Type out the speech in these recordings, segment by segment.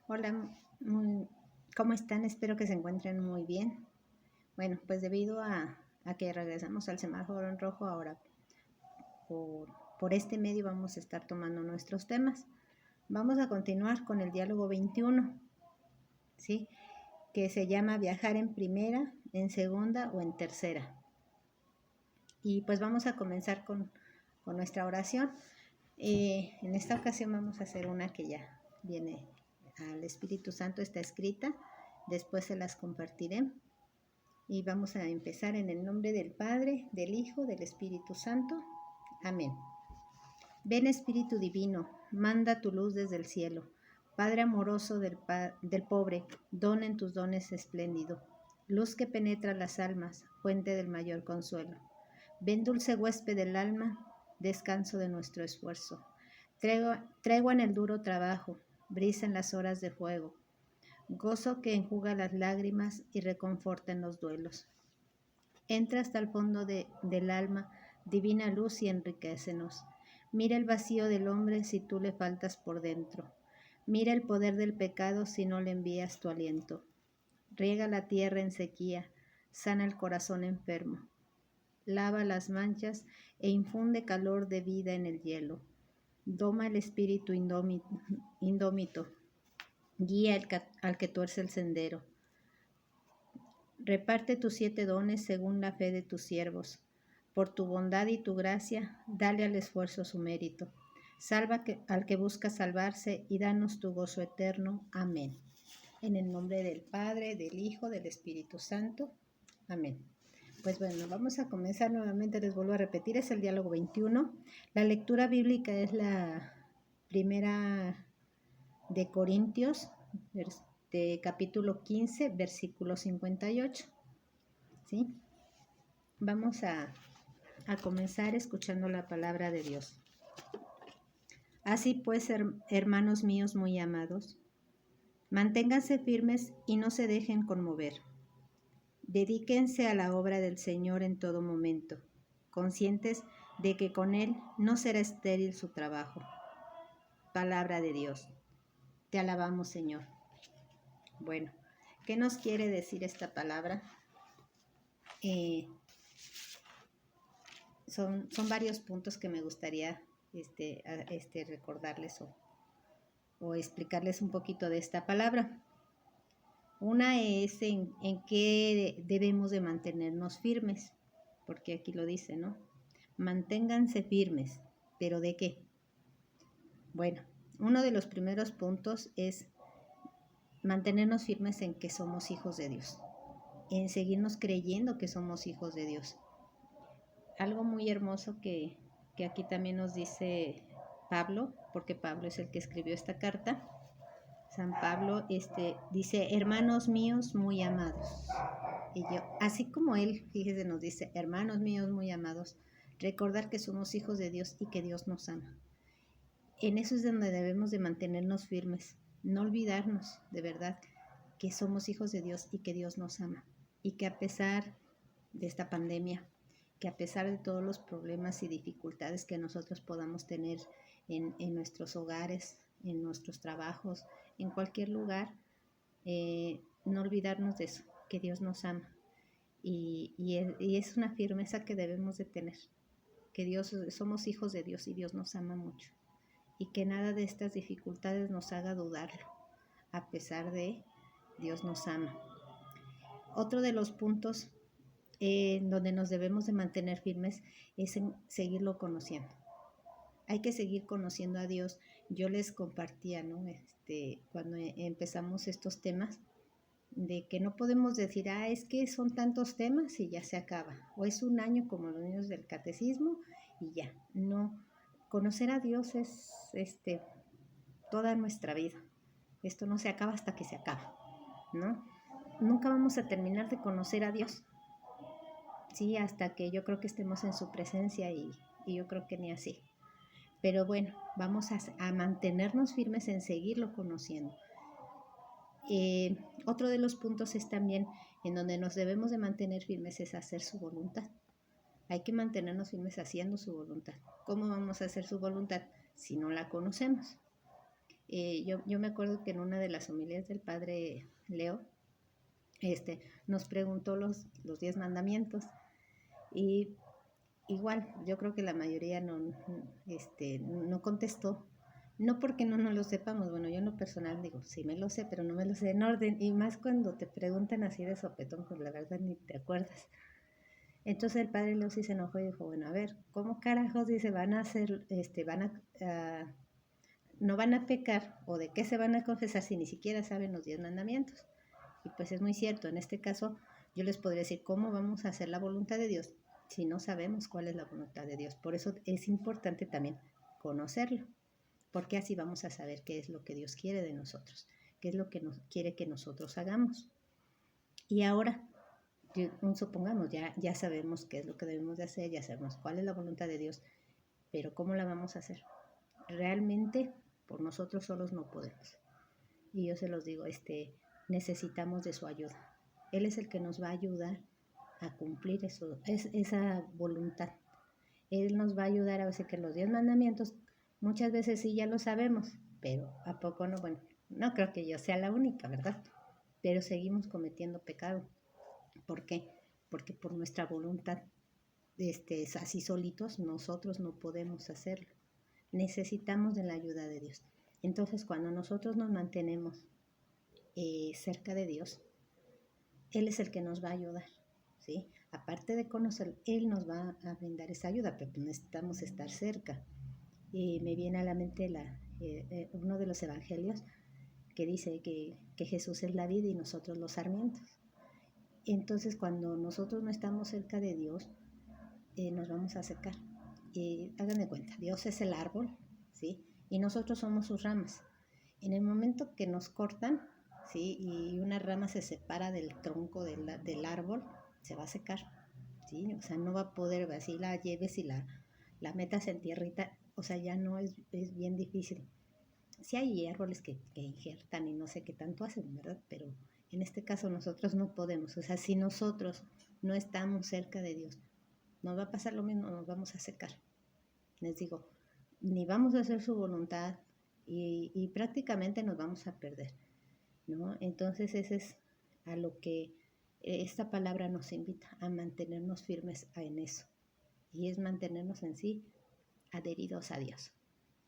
Hola, muy- ¿cómo están? Espero que se encuentren muy bien. Bueno, pues debido a que regresamos al semáforo en rojo, ahora por, por este medio vamos a estar tomando nuestros temas. Vamos a continuar con el diálogo 21, ¿sí? Que se llama viajar en primera, en segunda o en tercera. Y pues vamos a comenzar con nuestra oración. En esta ocasión vamos a hacer una que ya viene al Espíritu Santo, está escrita, después se las compartiré. Y vamos a empezar en el nombre del Padre, del Hijo, del Espíritu Santo. Amén. Ven Espíritu Divino, manda tu luz desde el cielo. Padre amoroso del pobre, dona en tus dones espléndido. Luz que penetra las almas, fuente del mayor consuelo. Ven dulce huésped del alma, descanso de nuestro esfuerzo. Tregua en el duro trabajo, brisa en las horas de fuego. Gozo que enjuga las lágrimas y reconforta en los duelos. Entra hasta el fondo del alma, divina luz, y enriquecenos. Mira el vacío del hombre si tú le faltas por dentro. Mira el poder del pecado si no le envías tu aliento. Riega la tierra en sequía, sana el corazón enfermo. Lava las manchas e infunde calor de vida en el hielo. Doma el espíritu indómito. Guía al que tuerce el sendero. Reparte tus 7 dones según la fe de tus siervos. Por tu bondad y tu gracia, dale al esfuerzo su mérito. Salva al que busca salvarse y danos tu gozo eterno. Amén. En el nombre del Padre, del Hijo, del Espíritu Santo. Amén. Pues bueno, vamos a comenzar nuevamente, les vuelvo a repetir, es el diálogo 21. La lectura bíblica es la primera de Corintios, de capítulo 15, versículo 58. ¿Sí? Vamos a comenzar escuchando la palabra de Dios. Así pues, hermanos míos muy amados, manténganse firmes y no se dejen conmover. Dedíquense a la obra del Señor en todo momento, conscientes de que con Él no será estéril su trabajo. Palabra de Dios. Te alabamos, Señor. Bueno, ¿qué nos quiere decir esta palabra? Son varios puntos que me gustaría recordarles o explicarles un poquito de esta palabra. Una es en qué debemos de mantenernos firmes, porque aquí lo dice, ¿no? Manténganse firmes, ¿pero de qué? Bueno, uno de los primeros puntos es mantenernos firmes en que somos hijos de Dios, en seguirnos creyendo que somos hijos de Dios. Algo muy hermoso que aquí también nos dice Pablo, porque Pablo es el que escribió esta carta. San Pablo dice, hermanos míos muy amados. Y yo, así como él, fíjese, nos dice, hermanos míos muy amados, recordar que somos hijos de Dios y que Dios nos ama. En eso es donde debemos de mantenernos firmes, no olvidarnos de verdad que somos hijos de Dios y que Dios nos ama. Y que a pesar de esta pandemia, que a pesar de todos los problemas y dificultades que nosotros podamos tener en nuestros hogares, en nuestros trabajos, en cualquier lugar, no olvidarnos de eso, que Dios nos ama. Y es una firmeza que debemos de tener, que somos hijos de Dios y Dios nos ama mucho. Y que nada de estas dificultades nos haga dudarlo, a pesar de Dios nos ama. Otro de los puntos donde nos debemos de mantener firmes es en seguirlo conociendo. Hay que seguir conociendo a Dios. Yo les compartía, ¿no? Cuando empezamos estos temas, de que no podemos decir, es que son tantos temas y ya se acaba. O es un año como los niños del catecismo y ya. No, conocer a Dios es toda nuestra vida. Esto no se acaba hasta que se acaba, ¿no? Nunca vamos a terminar de conocer a Dios. Sí, hasta que yo creo que estemos en su presencia y yo creo que ni así. Pero bueno, vamos a mantenernos firmes en seguirlo conociendo. Otro de los puntos es también en donde nos debemos de mantener firmes es hacer su voluntad. Hay que mantenernos firmes haciendo su voluntad. ¿Cómo vamos a hacer su voluntad si no la conocemos? Yo me acuerdo que en una de las homilías del padre Leo, nos preguntó los 10 mandamientos y igual, yo creo que la mayoría no contestó, no porque no lo sepamos, bueno, yo en lo personal digo, sí me lo sé, pero no me lo sé en orden, y más cuando te preguntan así de sopetón, pues la verdad ni te acuerdas. Entonces el padre Leo sí se enojó y dijo, bueno, a ver, ¿cómo carajos dice van a hacer, no van a pecar o de qué se van a confesar si ni siquiera saben los 10 mandamientos? Y pues es muy cierto, en este caso yo les podría decir cómo vamos a hacer la voluntad de Dios si no sabemos cuál es la voluntad de Dios. Por eso es importante también conocerlo, porque así vamos a saber qué es lo que Dios quiere de nosotros, qué es lo que quiere que nosotros hagamos. Y ahora, supongamos, ya sabemos qué es lo que debemos de hacer, ya sabemos cuál es la voluntad de Dios, pero ¿cómo la vamos a hacer? Realmente por nosotros solos no podemos. Y yo se los digo, necesitamos de su ayuda. Él es el que nos va a ayudar a cumplir esa voluntad. Él nos va a ayudar a veces que los 10 mandamientos, muchas veces sí ya lo sabemos, pero ¿a poco no? Bueno, no creo que yo sea la única, ¿verdad? Pero seguimos cometiendo pecado. ¿Por qué? Porque por nuestra voluntad, así solitos, nosotros no podemos hacerlo. Necesitamos de la ayuda de Dios. Entonces, cuando nosotros nos mantenemos cerca de Dios, Él es el que nos va a ayudar, ¿sí? Aparte de conocer, Él nos va a brindar esa ayuda, pero necesitamos estar cerca. Y me viene a la mente uno de los evangelios que dice que Jesús es la vid y nosotros los sarmientos. Entonces, cuando nosotros no estamos cerca de Dios, nos vamos a secar. Hagan de cuenta, Dios es el árbol, ¿sí? Y nosotros somos sus ramas. En el momento que nos cortan, ¿sí? Y una rama se separa del tronco del árbol, se va a secar, ¿sí? O sea, no va a poder, así la lleves y la metas en tierrita, o sea, ya no es bien difícil. Sí hay árboles que injertan y no sé qué tanto hacen, ¿verdad? Pero en este caso nosotros no podemos, o sea, si nosotros no estamos cerca de Dios, nos va a pasar lo mismo, nos vamos a secar. Les digo, ni vamos a hacer su voluntad y prácticamente nos vamos a perder, ¿no? Entonces ese es a lo que esta palabra nos invita, a mantenernos firmes en eso. Y es mantenernos en sí adheridos a Dios.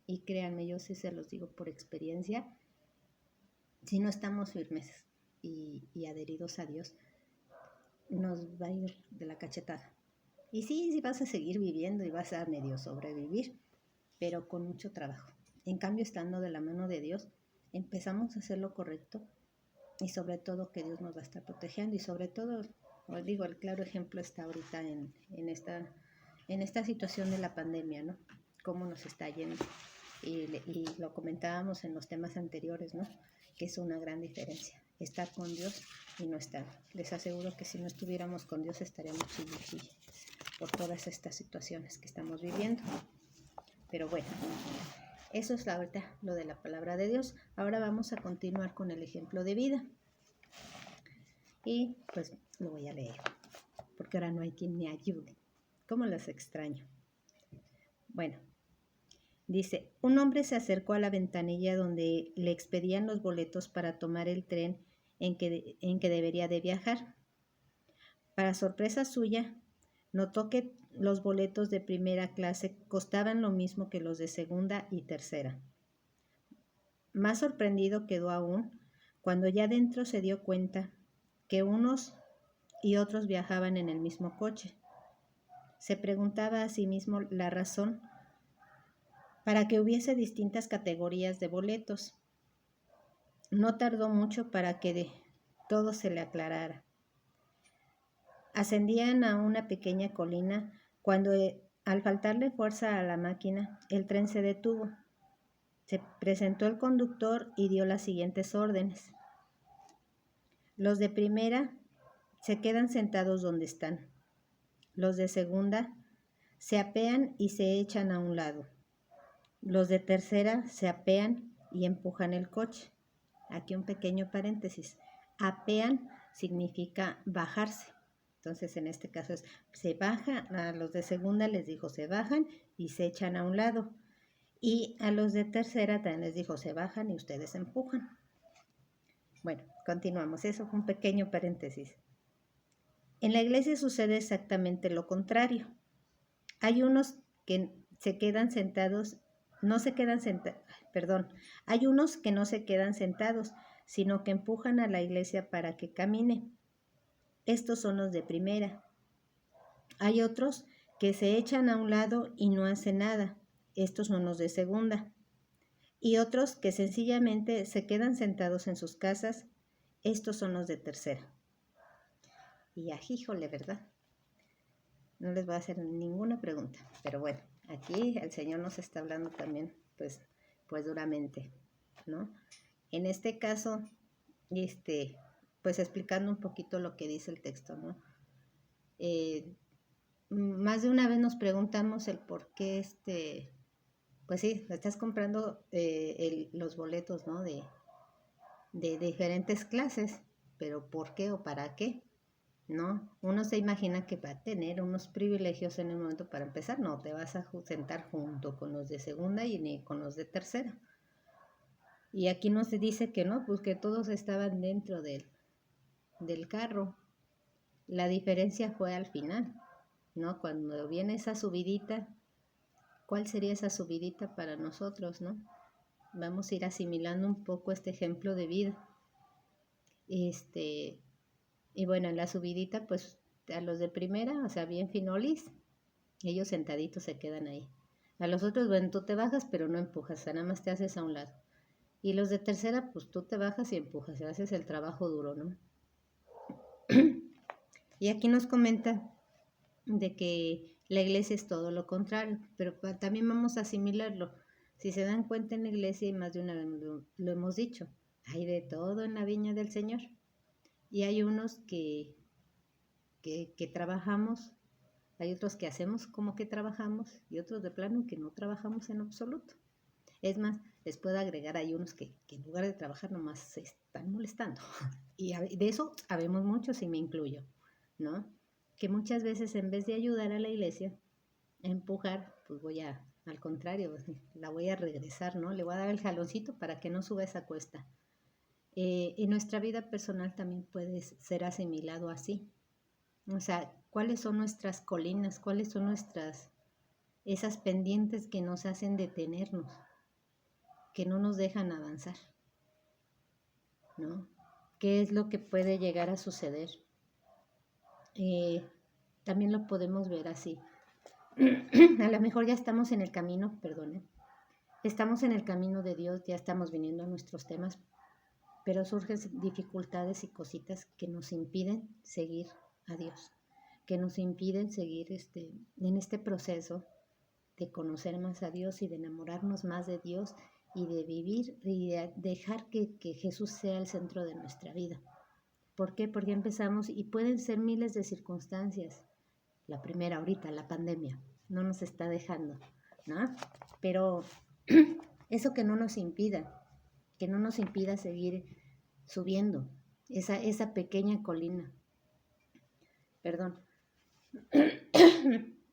Y créanme, yo sí se los digo por experiencia, si no estamos firmes y adheridos a Dios, nos va a ir de la cachetada. Y sí vas a seguir viviendo y vas a medio sobrevivir, pero con mucho trabajo. En cambio, estando de la mano de Dios, empezamos a hacer lo correcto y sobre todo que Dios nos va a estar protegiendo y sobre todo, os digo, el claro ejemplo está ahorita en esta situación de la pandemia, ¿no? Cómo nos está yendo. Y lo comentábamos en los temas anteriores, ¿no? Que es una gran diferencia, estar con Dios y no estar. Les aseguro que si no estuviéramos con Dios estaríamos chille por todas estas situaciones que estamos viviendo. Pero bueno, eso es la verdad, lo de la palabra de Dios. Ahora vamos a continuar con el ejemplo de vida. Y pues lo voy a leer, porque ahora no hay quien me ayude. ¿Cómo los extraño? Bueno, dice, un hombre se acercó a la ventanilla donde le expedían los boletos para tomar el tren en que debería de viajar. Para sorpresa suya, notó que los boletos de primera clase costaban lo mismo que los de segunda y tercera. Más sorprendido quedó aún cuando ya dentro se dio cuenta que unos y otros viajaban en el mismo coche. Se preguntaba a sí mismo la razón para que hubiese distintas categorías de boletos. No tardó mucho para que todo se le aclarara. Ascendían a una pequeña colina cuando, al faltarle fuerza a la máquina, el tren se detuvo. Se presentó el conductor y dio las siguientes órdenes. Los de primera se quedan sentados donde están. Los de segunda se apean y se echan a un lado. Los de tercera se apean y empujan el coche. Aquí un pequeño paréntesis. Apean significa bajarse. Entonces, en este caso se baja, a los de segunda les dijo se bajan y se echan a un lado. Y a los de tercera también les dijo, se bajan y ustedes empujan. Bueno, continuamos. Eso fue un pequeño paréntesis. En la iglesia sucede exactamente lo contrario. Hay unos que se quedan sentados, no se quedan sentados, perdón, hay unos que no se quedan sentados, sino que empujan a la iglesia para que camine. Estos son los de primera. Hay otros que se echan a un lado y no hacen nada. Estos son los de segunda. Y otros que sencillamente se quedan sentados en sus casas. Estos son los de tercera. Y ajíjole, ¿verdad? No les voy a hacer ninguna pregunta, pero bueno, aquí el Señor nos está hablando también, pues duramente, ¿no? En este caso, pues explicando un poquito lo que dice el texto, ¿no? Más de una vez nos preguntamos el por qué, pues sí, estás comprando los boletos, ¿no? De diferentes clases, pero ¿por qué o para qué? ¿No? Uno se imagina que va a tener unos privilegios en el momento para empezar. No, te vas a sentar junto con los de segunda y ni con los de tercera. Y aquí nos dice que no, pues que todos estaban dentro del carro. La diferencia fue al final, ¿no? Cuando viene esa subidita, ¿cuál sería esa subidita para nosotros, no? Vamos a ir asimilando un poco este ejemplo de vida. Y bueno, en la subidita, pues a los de primera, o sea, bien finolis, ellos sentaditos se quedan ahí. A los otros, bueno, tú te bajas, pero no empujas, o sea, nada más te haces a un lado. Y los de tercera, pues tú te bajas y empujas, y haces el trabajo duro, ¿no? Y aquí nos comenta de que la iglesia es todo lo contrario, pero también vamos a asimilarlo. Si se dan cuenta en la iglesia, y más de una vez lo hemos dicho, hay de todo en la viña del Señor. Y hay unos que trabajamos, hay otros que hacemos como que trabajamos y otros de plano que no trabajamos en absoluto. Es más, les puedo agregar, hay unos que en lugar de trabajar nomás se están molestando. Y de eso sabemos muchos y me incluyo, ¿no? Que muchas veces en vez de ayudar a la iglesia a empujar, pues al contrario, la voy a regresar, ¿no? Le voy a dar el jaloncito para que no suba esa cuesta. En nuestra vida personal también puede ser asimilado así. O sea, ¿cuáles son nuestras colinas? ¿Cuáles son esas pendientes que nos hacen detenernos? Que no nos dejan avanzar, ¿no? ¿Qué es lo que puede llegar a suceder? También lo podemos ver así. A lo mejor ya estamos en el camino, perdone, estamos en el camino de Dios, ya estamos viniendo a nuestros temas, pero surgen dificultades y cositas que nos impiden seguir a Dios, que nos impiden seguir en este proceso de conocer más a Dios y de enamorarnos más de Dios y de vivir y de dejar que Jesús sea el centro de nuestra vida. ¿Por qué? Porque empezamos y pueden ser miles de circunstancias. La primera ahorita, la pandemia, no nos está dejando, ¿no? Pero eso que no nos impida seguir subiendo esa pequeña colina. Perdón.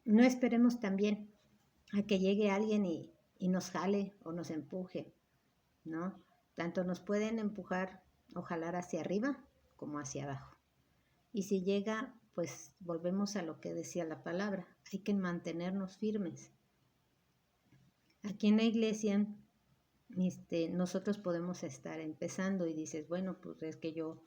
No esperemos también a que llegue alguien y nos jale o nos empuje, ¿no? Tanto nos pueden empujar o jalar hacia arriba como hacia abajo. Y si llega, pues volvemos a lo que decía la palabra, hay que mantenernos firmes. Aquí en la iglesia, nosotros podemos estar empezando y dices, bueno, pues es que yo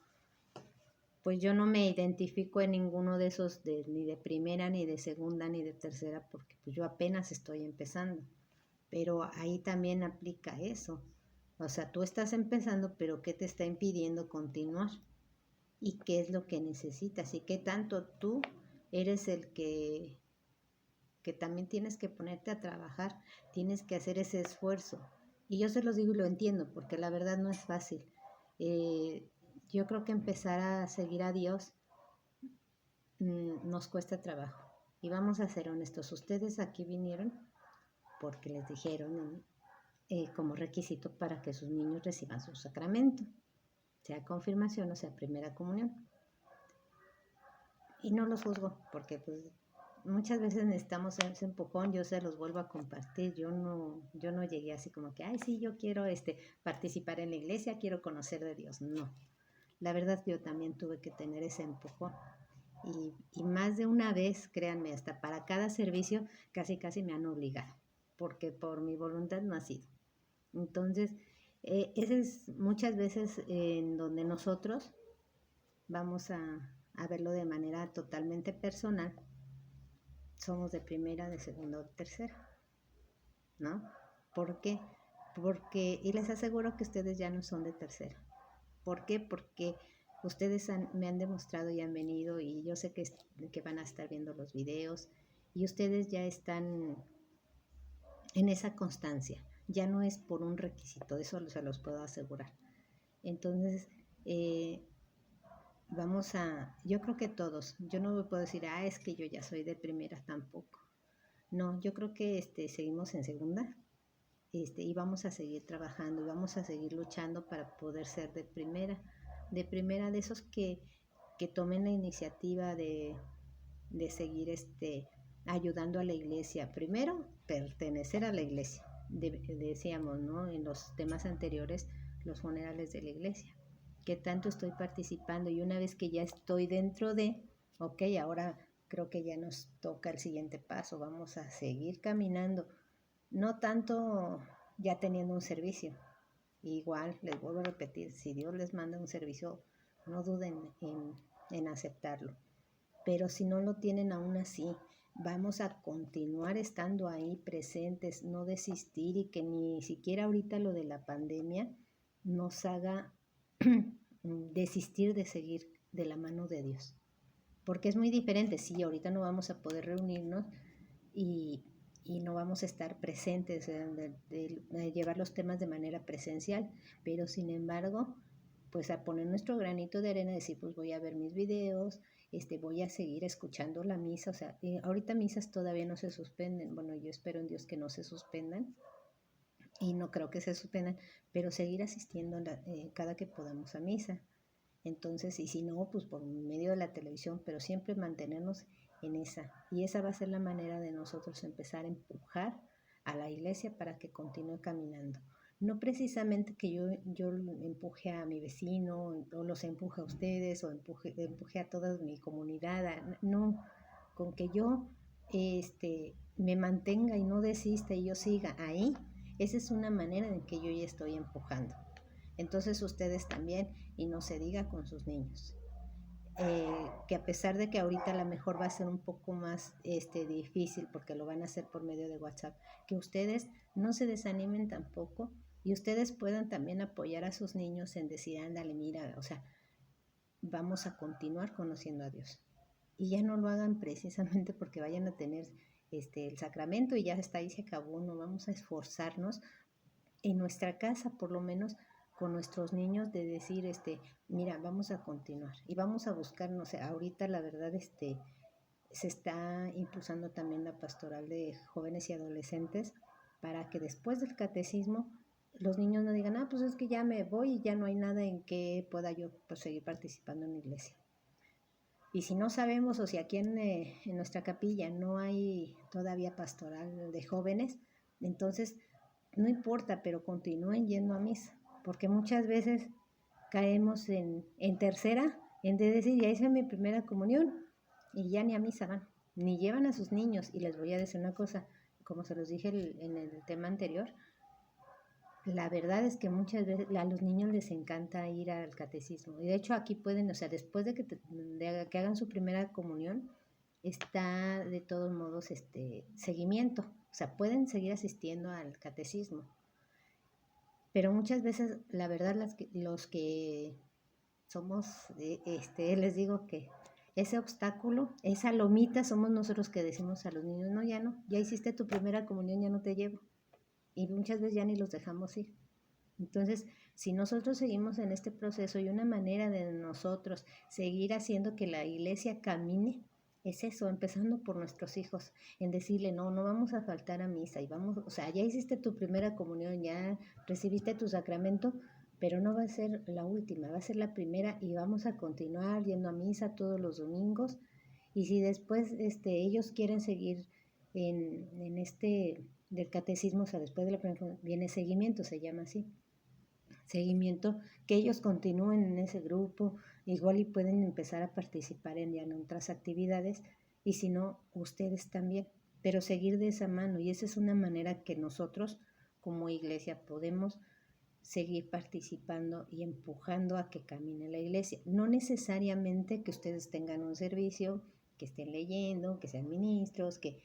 no me identifico en ninguno de esos, ni de primera, ni de segunda, ni de tercera, porque pues yo apenas estoy empezando. Pero ahí también aplica eso. O sea, tú estás empezando, pero ¿qué te está impidiendo continuar? ¿Y qué es lo que necesitas? ¿Y qué tanto tú eres el que también tienes que ponerte a trabajar? Tienes que hacer ese esfuerzo. Y yo se los digo y lo entiendo, porque la verdad no es fácil. Yo creo que empezar a seguir a Dios nos cuesta trabajo. Y vamos a ser honestos, ustedes aquí vinieron porque les dijeron como requisito para que sus niños reciban su sacramento, sea confirmación o sea primera comunión. Y no los juzgo, porque pues muchas veces necesitamos ese empujón, yo se los vuelvo a compartir, yo no llegué así como que, ay, sí, yo quiero participar en la iglesia, quiero conocer de Dios, no. La verdad yo también tuve que tener ese empujón. Y más de una vez, créanme, hasta para cada servicio casi casi me han obligado, porque por mi voluntad no ha sido. Entonces, ese es muchas veces en donde nosotros vamos a verlo de manera totalmente personal. Somos de primera, de segunda o de tercera, ¿no? ¿Por qué? Porque, y les aseguro que ustedes ya no son de tercera. ¿Por qué? Porque ustedes me han demostrado y han venido y yo sé que van a estar viendo los videos y ustedes ya están en esa constancia. Ya no es por un requisito, eso se los puedo asegurar. Entonces, yo creo que todos, yo no puedo decir, es que yo ya soy de primera tampoco. No, yo creo que seguimos en segunda y vamos a seguir trabajando y vamos a seguir luchando para poder ser de primera de esos que tomen la iniciativa de seguir ayudando a la iglesia. Primero, pertenecer a la iglesia. Decíamos, ¿no? En los temas anteriores, los funerales de la iglesia. ¿Qué tanto estoy participando? Y una vez que ya estoy dentro ok, ahora creo que ya nos toca el siguiente paso. Vamos a seguir caminando. No tanto ya teniendo un servicio. Igual, les vuelvo a repetir, si Dios les manda un servicio, no duden en aceptarlo. Pero si no lo tienen aún así, vamos a continuar estando ahí presentes, no desistir y que ni siquiera ahorita lo de la pandemia nos haga desistir de seguir de la mano de Dios. Porque es muy diferente, sí, ahorita no vamos a poder reunirnos y no vamos a estar presentes, de llevar los temas de manera presencial, pero sin embargo, pues a poner nuestro granito de arena, decir, pues voy a ver mis videos, voy a seguir escuchando la misa, o sea, ahorita misas todavía no se suspenden, bueno, yo espero en Dios que no se suspendan, y no creo que se suspendan, pero seguir asistiendo cada que podamos a misa. Entonces, y si no, pues por medio de la televisión, pero siempre mantenernos en esa. Y esa va a ser la manera de nosotros empezar a empujar a la iglesia para que continúe caminando. No precisamente que yo empuje a mi vecino o los empuje a ustedes o empuje a toda mi comunidad. No, con que yo me mantenga y no desista y yo siga ahí, esa es una manera en que yo ya estoy empujando. Entonces ustedes también, y no se diga con sus niños. Que a pesar de que ahorita a lo mejor va a ser un poco más difícil porque lo van a hacer por medio de WhatsApp, que ustedes no se desanimen tampoco y ustedes puedan también apoyar a sus niños en decir, ándale, mira, o sea, vamos a continuar conociendo a Dios. Y ya no lo hagan precisamente porque vayan a tener el sacramento y ya está ahí, se acabó. No, vamos a esforzarnos en nuestra casa, por lo menos con nuestros niños, de decir, mira, vamos a continuar y vamos a buscar, no sé, ahorita la verdad, se está impulsando también la pastoral de jóvenes y adolescentes para que después del catecismo los niños no digan, pues es que ya me voy y ya no hay nada en que pueda yo pues, seguir participando en la iglesia. Y si no sabemos o si aquí en nuestra capilla no hay todavía pastoral de jóvenes, entonces no importa, pero continúen yendo a misa, porque muchas veces caemos en tercera, en de decir, ya hice mi primera comunión y ya ni a misa van, ni llevan a sus niños. Y les voy a decir una cosa, como se los dije en el tema anterior, la verdad es que muchas veces a los niños les encanta ir al catecismo. Y de hecho aquí pueden, o sea, después de que hagan su primera comunión, está de todos modos seguimiento. O sea, pueden seguir asistiendo al catecismo. Pero muchas veces, la verdad, los que somos, les digo que ese obstáculo, esa lomita, somos nosotros que decimos a los niños, no, ya hiciste tu primera comunión, ya no te llevo. Y muchas veces ya ni los dejamos ir. Entonces, si nosotros seguimos en este proceso y una manera de nosotros seguir haciendo que la iglesia camine, es eso, empezando por nuestros hijos, en decirle, no vamos a faltar a misa y vamos, o sea, ya hiciste tu primera comunión, ya recibiste tu sacramento, pero no va a ser la última, va a ser la primera y vamos a continuar yendo a misa todos los domingos Y si después ellos quieren seguir en del catecismo, o sea, después de la primera viene seguimiento, se llama así, seguimiento, que ellos continúen en ese grupo, igual y pueden empezar a participar en ya en otras actividades, y si no, ustedes también, pero seguir de esa mano, y esa es una manera que nosotros como iglesia podemos seguir participando y empujando a que camine la iglesia. No necesariamente que ustedes tengan un servicio, que estén leyendo, que sean ministros, eh,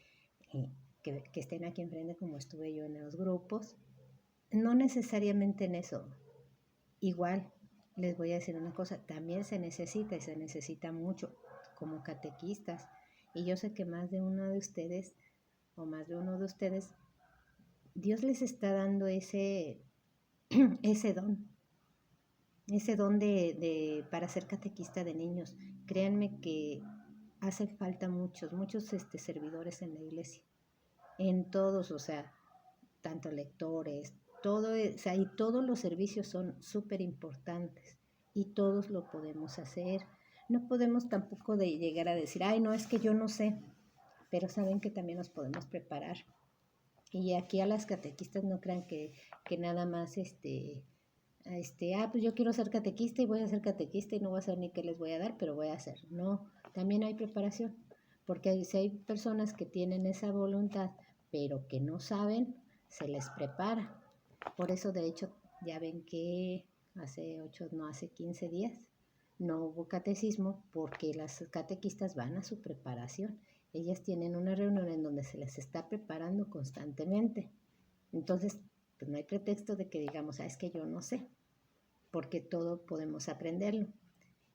que estén aquí enfrente como estuve yo en los grupos. No necesariamente en eso. Igual, les voy a decir una cosa, también se necesita y se necesita mucho como catequistas. Y yo sé que más de uno de ustedes o más de uno de ustedes, Dios les está dando ese don, para ser catequista de niños. Créanme que hacen falta muchos servidores en la iglesia, en todos, o sea, tanto lectores, todo, o sea, y todos los servicios son súper importantes y todos lo podemos hacer. No podemos tampoco de llegar a decir, ay, no, es que yo no sé, pero saben que también nos podemos preparar. Y aquí a las catequistas no crean que nada más pues yo quiero ser catequista y voy a ser catequista y no voy a saber ni qué les voy a dar, pero voy a hacer. No, también hay preparación, porque si hay personas que tienen esa voluntad, pero que no saben, se les prepara. Por eso, de hecho, ya ven que hace 15 días, no hubo catecismo porque las catequistas van a su preparación. Ellas tienen una reunión en donde se les está preparando constantemente. Entonces, pues no hay pretexto de que digamos, es que yo no sé, porque todo podemos aprenderlo.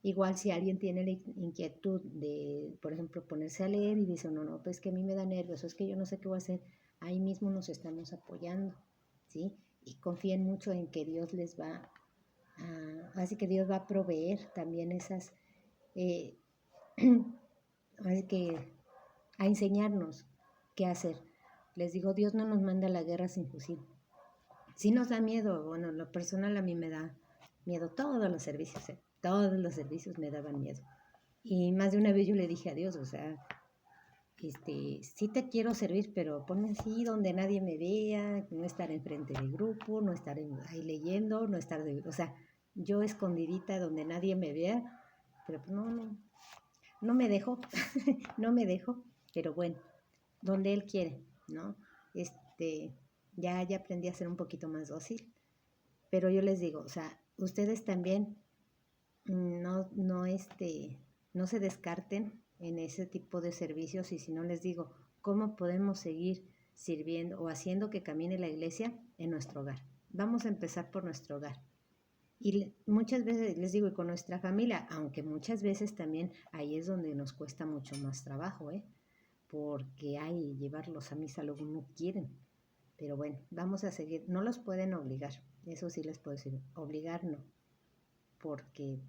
Igual si alguien tiene la inquietud de, por ejemplo, ponerse a leer y dice, no, pues que a mí me da nervios, o es que yo no sé qué voy a hacer, ahí mismo nos estamos apoyando, ¿sí? Y confíen mucho en que Dios les va así que Dios va a proveer también esas, eh, así que a enseñarnos qué hacer. Les digo, Dios no nos manda a la guerra sin fusil. Sí nos da miedo, bueno, lo personal a mí me da miedo, todos los servicios me daban miedo. Y más de una vez yo le dije a Dios, o sea, sí te quiero servir, pero ponme así donde nadie me vea, no estar enfrente del grupo, no estar ahí leyendo, no estar, o sea, yo escondidita donde nadie me vea, pero no me dejo, no me dejo, pero bueno, donde Él quiere, ¿no? Ya aprendí a ser un poquito más dócil, pero yo les digo, o sea, ustedes también no se descarten en ese tipo de servicios, y si no les digo, ¿cómo podemos seguir sirviendo o haciendo que camine la iglesia en nuestro hogar? Vamos a empezar por nuestro hogar. Y muchas veces les digo, y con nuestra familia, aunque muchas veces también ahí es donde nos cuesta mucho más trabajo, porque llevarlos a misa luego no quieren. Pero bueno, vamos a seguir. No los pueden obligar, eso sí les puedo decir, obligar no, porque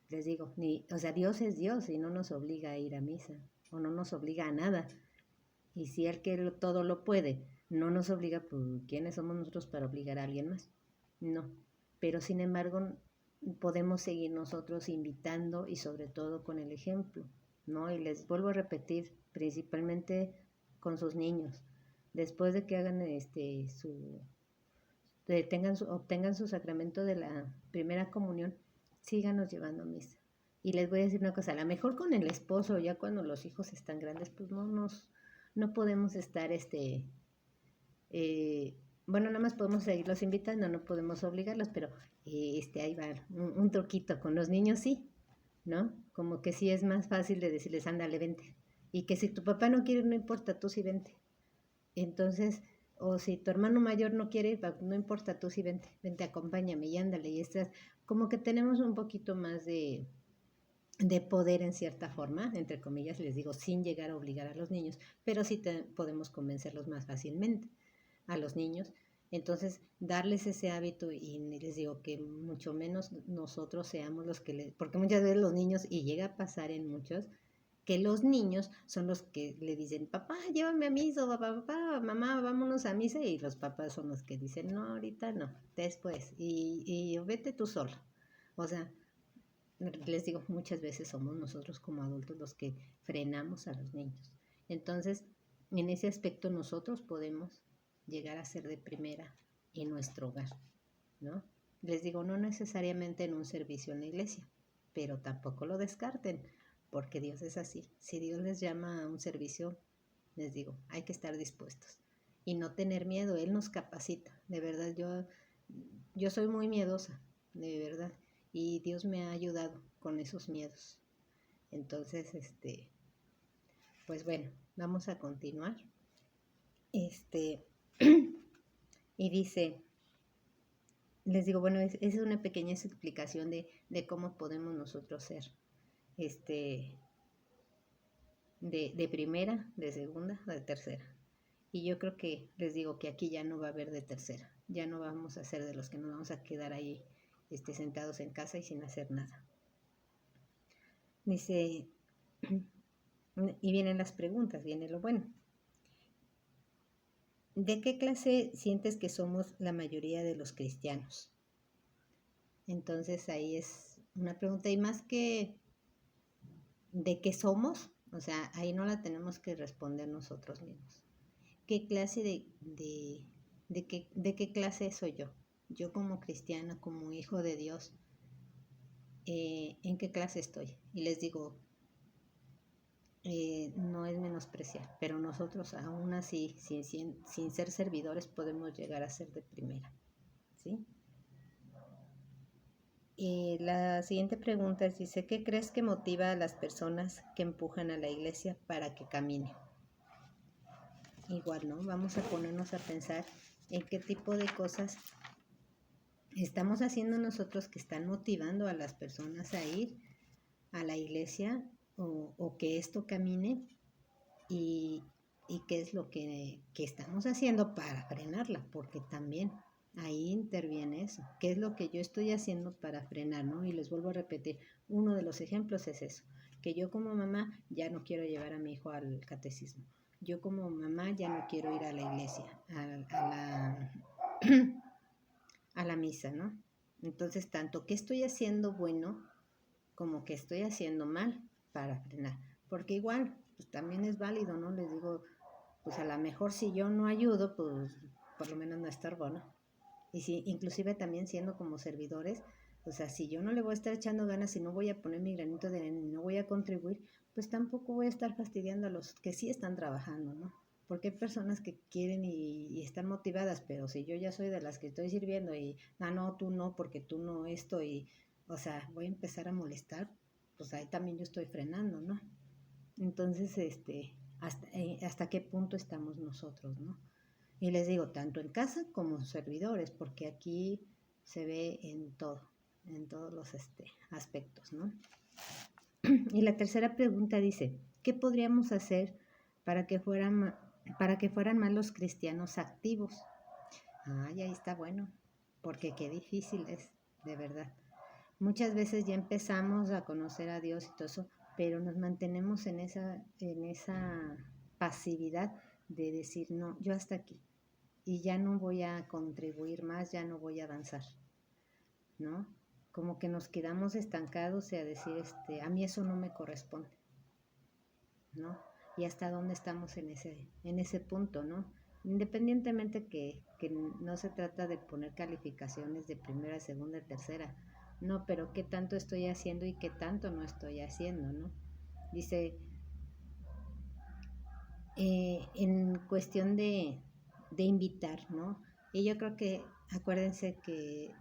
les digo, o sea, Dios es Dios y no nos obliga a ir a misa, o no nos obliga a nada. Y si Él que todo lo puede, no nos obliga, pues ¿quiénes somos nosotros para obligar a alguien más? No, pero sin embargo podemos seguir nosotros invitando y sobre todo con el ejemplo, ¿no? Y les vuelvo a repetir, principalmente con sus niños, después de que hagan obtengan su sacramento de la primera comunión, síganos llevando a misa. Y les voy a decir una cosa, a lo mejor con el esposo, ya cuando los hijos están grandes, pues no podemos estar, bueno, nada más podemos seguirlos invitando, no podemos obligarlos, pero ahí va un truquito, con los niños sí, ¿no? Como que sí es más fácil de decirles, ándale, vente. Y que si tu papá no quiere, no importa, tú sí vente. Entonces, o si tu hermano mayor no quiere, no importa, tú sí vente, acompáñame y ándale. Y como que tenemos un poquito más de poder en cierta forma, entre comillas, les digo, sin llegar a obligar a los niños, pero sí podemos convencerlos más fácilmente a los niños. Entonces, darles ese hábito, y les digo que mucho menos nosotros seamos los que porque muchas veces los niños, y llega a pasar en muchos, que los niños son los que le dicen, papá, llévame a misa, papá, mamá, vámonos a misa, y los papás son los que dicen, no, ahorita no, después, y vete tú solo. O sea, les digo, muchas veces somos nosotros como adultos los que frenamos a los niños. Entonces, en ese aspecto nosotros podemos llegar a ser de primera en nuestro hogar, ¿no? Les digo, no necesariamente en un servicio en la iglesia, pero tampoco lo descarten, porque Dios es así. Si Dios les llama a un servicio, les digo, hay que estar dispuestos y no tener miedo. Él nos capacita. De verdad, yo soy muy miedosa, de verdad, y Dios me ha ayudado con esos miedos. Entonces, pues bueno, vamos a continuar. Y dice, les digo, bueno, es una pequeña explicación de cómo podemos nosotros ser, de primera, de segunda, de tercera. Y yo creo que les digo que aquí ya no va a haber de tercera, ya no vamos a ser de los que nos vamos a quedar ahí sentados en casa y sin hacer nada. Dice, y vienen las preguntas, viene lo bueno. ¿De qué clase sientes que somos la mayoría de los cristianos? Entonces ahí es una pregunta, y más que de qué somos, o sea, ahí no la tenemos que responder nosotros mismos. ¿Qué clase de qué clase soy yo? Yo como cristiana, como hijo de Dios, ¿en qué clase estoy? Y les digo, no es menospreciar, pero nosotros aún así, sin ser servidores, podemos llegar a ser de primera, ¿sí? Y la siguiente pregunta dice, ¿qué crees que motiva a las personas que empujan a la iglesia para que camine? Igual, ¿no? Vamos a ponernos a pensar en qué tipo de cosas estamos haciendo nosotros que están motivando a las personas a ir a la iglesia o que esto camine, y qué es lo que estamos haciendo para frenarla, porque también ahí interviene eso. ¿Qué es lo que yo estoy haciendo para frenar, no? Y les vuelvo a repetir, uno de los ejemplos es eso, que yo como mamá ya no quiero llevar a mi hijo al catecismo. Yo como mamá ya no quiero ir a la iglesia, a la misa, ¿no? Entonces, tanto que estoy haciendo bueno como que estoy haciendo mal para frenar. Porque igual, pues también es válido, ¿no? Les digo, pues a lo mejor si yo no ayudo, pues por lo menos no estorbo, ¿no? Y si, inclusive también siendo como servidores, o sea, si yo no le voy a estar echando ganas, si no voy a poner mi granito de arena y no voy a contribuir, pues tampoco voy a estar fastidiando a los que sí están trabajando, ¿no? Porque hay personas que quieren y están motivadas, pero si yo ya soy de las que estoy sirviendo y, no, tú no, porque tú no esto, y, o sea, voy a empezar a molestar, pues ahí también yo estoy frenando, ¿no? Entonces, hasta qué punto estamos nosotros, ¿no? Y les digo, tanto en casa como servidores, porque aquí se ve en todos los aspectos, ¿no? Y la tercera pregunta dice, ¿qué podríamos hacer para que fueran más los cristianos activos? Ahí está bueno, porque qué difícil es, de verdad. Muchas veces ya empezamos a conocer a Dios y todo eso, pero nos mantenemos en esa pasividad de decir, no, yo hasta aquí, y ya no voy a contribuir más, ya no voy a avanzar, ¿no? Como que nos quedamos estancados y a decir, a mí eso no me corresponde, ¿no? Y hasta dónde estamos en ese punto, ¿no? Independientemente que no se trata de poner calificaciones de primera, segunda, tercera, no, pero qué tanto estoy haciendo y qué tanto no estoy haciendo, ¿no? Dice, en cuestión de invitar, ¿no? Y yo creo que, acuérdense que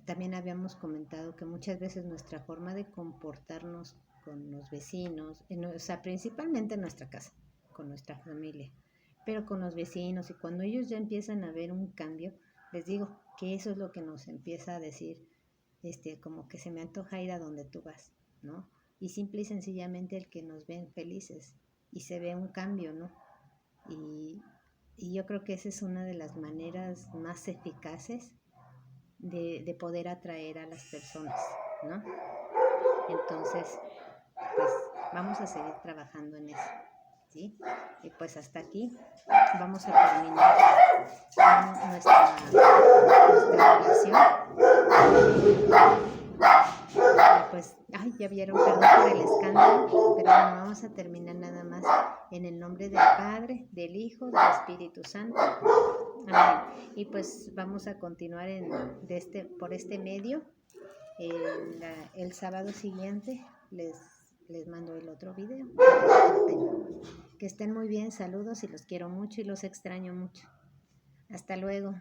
también habíamos comentado que muchas veces nuestra forma de comportarnos con los vecinos, o sea, principalmente en nuestra casa, con nuestra familia, pero con los vecinos, y cuando ellos ya empiezan a ver un cambio, les digo que eso es lo que nos empieza a decir, como que se me antoja ir a donde tú vas, ¿no? Y simple y sencillamente el que nos ven felices y se ve un cambio, ¿no? Y yo creo que esa es una de las maneras más eficaces de poder atraer a las personas, ¿no? Entonces, pues vamos a seguir trabajando en eso, ¿sí? Y pues hasta aquí vamos a terminar nuestra relación. pues, ay, ya vieron, perdón por el escándalo, pero bueno, vamos a terminar nada más en el nombre del Padre, del Hijo, del Espíritu Santo. Amén. Y pues vamos a continuar por este medio. El sábado siguiente les mando el otro video. Que estén muy bien, saludos y los quiero mucho y los extraño mucho. Hasta luego.